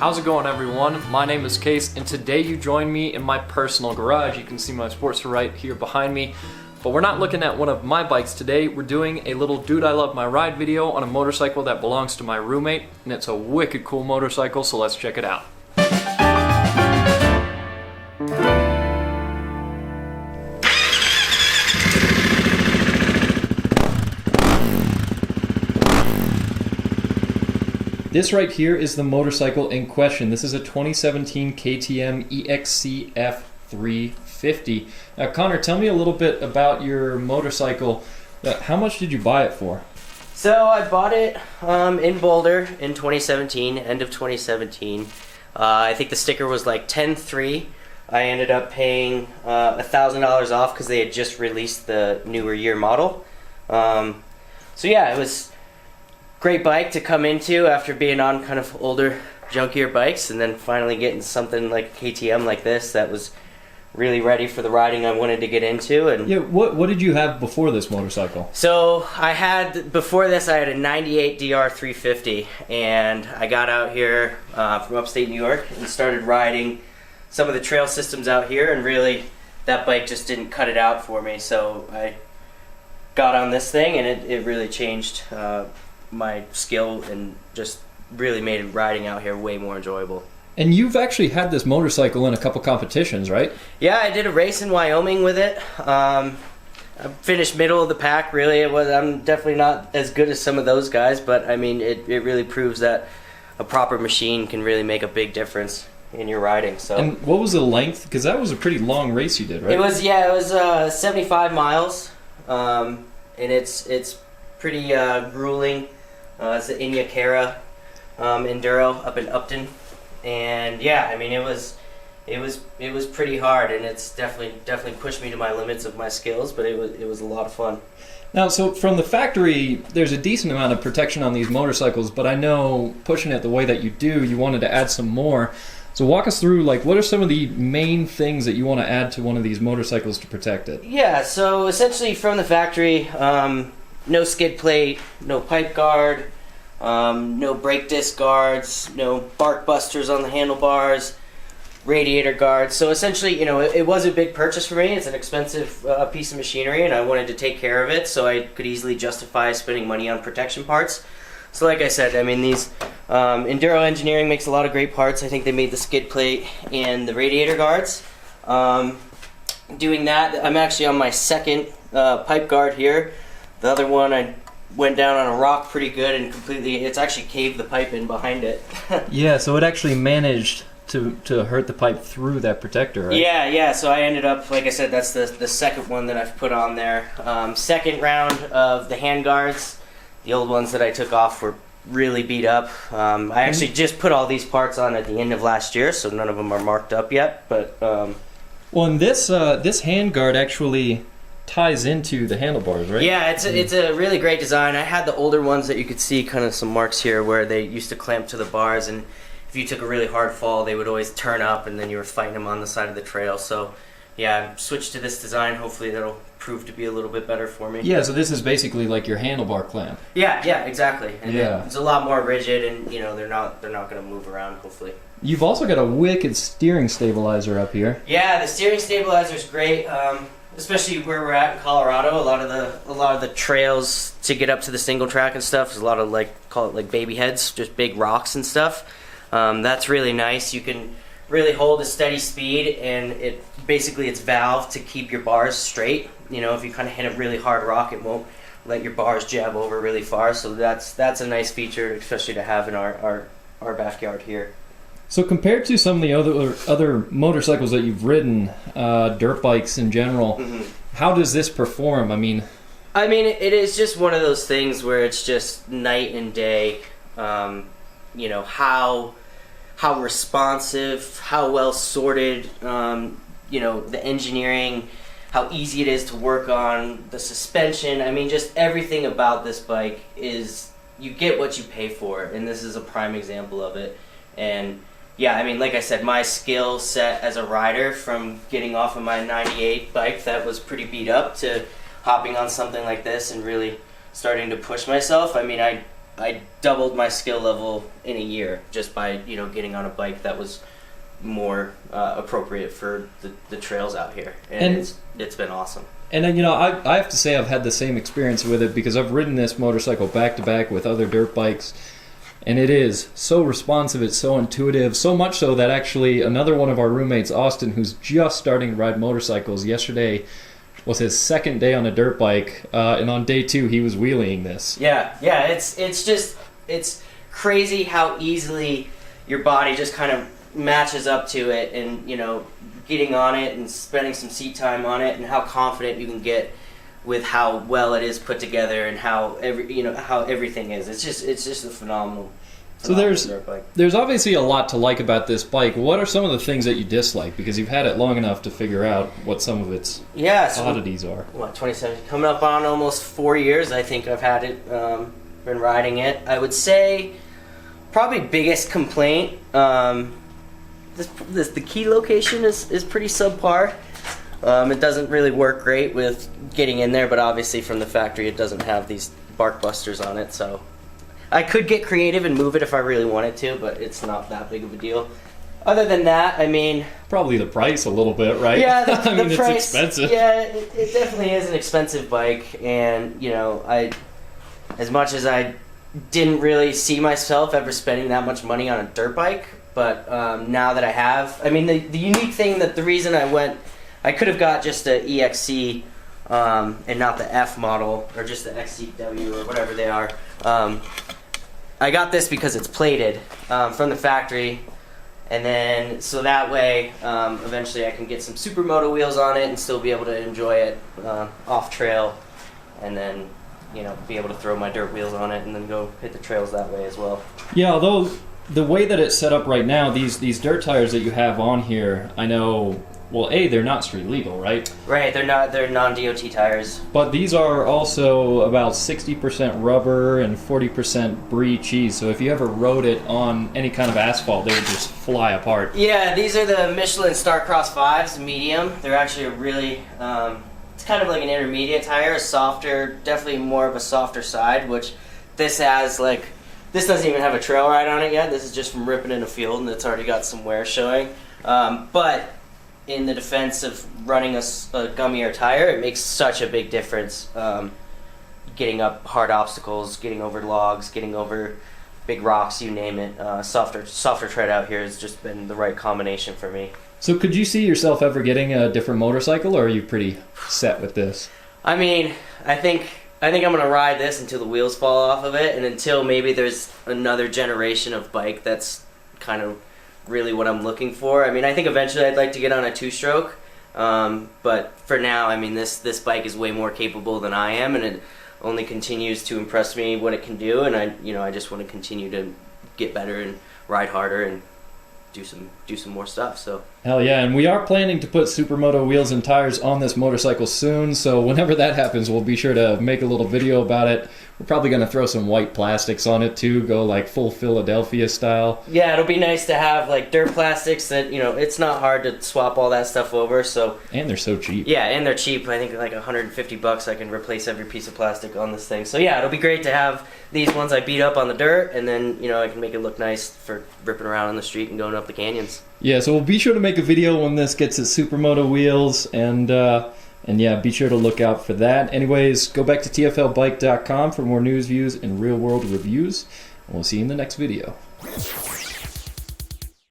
How's it going, everyone? My name is Kase, and today you join me in my personal garage. You can see my Sportster right here behind me. But we're not looking at one of my bikes today. We're doing a little Dude I Love My Ride video on a motorcycle that belongs to my roommate, and it's a wicked cool motorcycle, so let's check it out. This right here is the motorcycle in question. This is a 2017 KTM EXC-F 350. Now, Connor, tell me a little bit about your motorcycle. How much did you buy it for? So I bought it in Boulder in 2017, end of 2017. I think the sticker was like $10,300. I ended up paying $1,000 off because they had just released the newer year model. So yeah, it was great bike to come into after being on kind of older, junkier bikes, and then finally getting something like a KTM like this that was really ready for the riding I wanted to get into. And yeah, what did you have before this motorcycle? So before this I had a 98 DR 350, and I got out here from upstate New York and started riding some of the trail systems out here, and really that bike just didn't cut it out for me, so I got on this thing, and it really changed my skill and just really made riding out here way more enjoyable. And you've actually had this motorcycle in a couple competitions, right? Yeah, I did a race in Wyoming with it. I finished middle of the pack, really. I'm definitely not as good as some of those guys, but I mean, it really proves that a proper machine can really make a big difference in your riding. So. And what was the length? Because that was a pretty long race you did, right? It was 75 miles, and it's pretty grueling. It's the Inyakara Enduro up in Upton, and yeah, I mean it was pretty hard, and it's definitely pushed me to my limits of my skills, but it was a lot of fun. Now, so from the factory, there's a decent amount of protection on these motorcycles, but I know pushing it the way that you do, you wanted to add some more. So walk us through, like, what are some of the main things that you want to add to one of these motorcycles to protect it? Yeah, so essentially from the factory, no skid plate, no pipe guard, no brake disc guards, no bark busters on the handlebars, radiator guards. So essentially, it was a big purchase for me. It's an expensive piece of machinery, and I wanted to take care of it, so I could easily justify spending money on protection parts. So like I said, I mean, these Enduro Engineering makes a lot of great parts. I think they made the skid plate and the radiator guards. Doing that, I'm actually on my second pipe guard here. The other one, I went down on a rock pretty good and it's actually caved the pipe in behind it. Yeah, so it actually managed to hurt the pipe through that protector, right? Yeah, so I ended up, like I said, that's the second one that I've put on there. Second round of the hand guards, the old ones that I took off were really beat up. I actually just put all these parts on at the end of last year, so none of them are marked up yet. But well, and this hand guard actually ties into the handlebars, right? Yeah, it's a really great design. I had the older ones that you could see kind of some marks here where they used to clamp to the bars, and if you took a really hard fall, they would always turn up, and then you were fighting them on the side of the trail. So yeah, I switched to this design. Hopefully that'll prove to be a little bit better for me. Yeah, so this is basically like your handlebar clamp. Yeah, exactly. And yeah, it's a lot more rigid, and they're not going to move around, hopefully. You've also got a wicked steering stabilizer up here. Yeah, the steering stabilizer is great. Especially where we're at in Colorado, a lot of the trails to get up to the single track and stuff is a lot of, call it baby heads, just big rocks and stuff. That's really nice. You can really hold a steady speed, and it's valve to keep your bars straight. If you kind of hit a really hard rock, it won't let your bars jab over really far. So that's a nice feature, especially to have in our backyard here. So compared to some of the other motorcycles that you've ridden, dirt bikes in general, how does this perform? I mean, it is just one of those things where it's just night and day. How responsive, how well sorted, the engineering, how easy it is to work on, the suspension. I mean, just everything about this bike is, you get what you pay for, and this is a prime example of it. And yeah, I mean, like I said, my skill set as a rider, from getting off of my 98 bike that was pretty beat up to hopping on something like this and really starting to push myself. I mean, I I doubled my skill level in a year just by getting on a bike that was more appropriate for the trails out here, and it's been awesome. And then, I have to say I've had the same experience with it because I've ridden this motorcycle back to back with other dirt bikes, and it is so responsive, it's so intuitive, so much so that actually another one of our roommates, Austin, who's just starting to ride motorcycles, yesterday was his second day on a dirt bike, and on day 2 he was wheeling this. Yeah, it's crazy how easily your body just kind of matches up to it, and getting on it and spending some seat time on it, and how confident you can get with how well it is put together and how everything is. It's just a phenomenal. So there's obviously a lot to like about this bike. What are some of the things that you dislike? Because you've had it long enough to figure out what some of its oddities are. 27, coming up on almost 4 years, I think I've had it, been riding it. I would say probably biggest complaint, the key location is pretty subpar. It doesn't really work great with getting in there, but obviously from the factory it doesn't have these bark busters on it, so I could get creative and move it if I really wanted to, but it's not that big of a deal. Other than that, I mean... Probably the price a little bit, right? Yeah, the it's price, expensive. Yeah, it definitely is an expensive bike, and, as much as I didn't really see myself ever spending that much money on a dirt bike, but now that I have... I mean, the unique thing that the reason I could have got just the EXC and not the F model, or just the XCW or whatever they are. I got this because it's plated from the factory, and then so that way eventually I can get some supermoto wheels on it and still be able to enjoy it off trail, and then be able to throw my dirt wheels on it and then go hit the trails that way as well. Yeah, although the way that it's set up right now, these dirt tires that you have on here, I know. Well, they're not street legal, right? Right, they're not. They're non-DOT tires. But these are also about 60% rubber and 40% brie cheese. So if you ever rode it on any kind of asphalt, they would just fly apart. Yeah, these are the Michelin Starcross 5s, medium. They're actually a really, it's kind of like an intermediate tire, a softer, definitely more of a softer side, which this has this doesn't even have a trail ride on it yet. This is just from ripping in a field, and it's already got some wear showing. But in the defense of running a gummier tire, it makes such a big difference. Getting up hard obstacles, getting over logs, getting over big rocks, you name it. Softer tread out here has just been the right combination for me. So could you see yourself ever getting a different motorcycle, or are you pretty set with this? I mean, I think I'm going to ride this until the wheels fall off of it, and until maybe there's another generation of bike that's kind of really what I'm looking for. I mean, I think eventually I'd like to get on a 2-stroke, but for now, I mean, this bike is way more capable than I am, and it only continues to impress me what it can do, and I just want to continue to get better and ride harder and do some more stuff. So hell yeah, and we are planning to put supermoto wheels and tires on this motorcycle soon, so whenever that happens, we'll be sure to make a little video about it. We're probably going to throw some white plastics on it too, go like full Philadelphia style. Yeah, it'll be nice to have dirt plastics that, it's not hard to swap all that stuff over, so. And they're so cheap. Yeah, and they're cheap. I think $150 I can replace every piece of plastic on this thing. So yeah, it'll be great to have these ones I beat up on the dirt, and then, I can make it look nice for ripping around on the street and going up the canyons. Yeah, so we'll be sure to make a video when this gets its supermoto wheels, and yeah, be sure to look out for that. Anyways, go back to tflbike.com for more news, views, and real-world reviews, and we'll see you in the next video.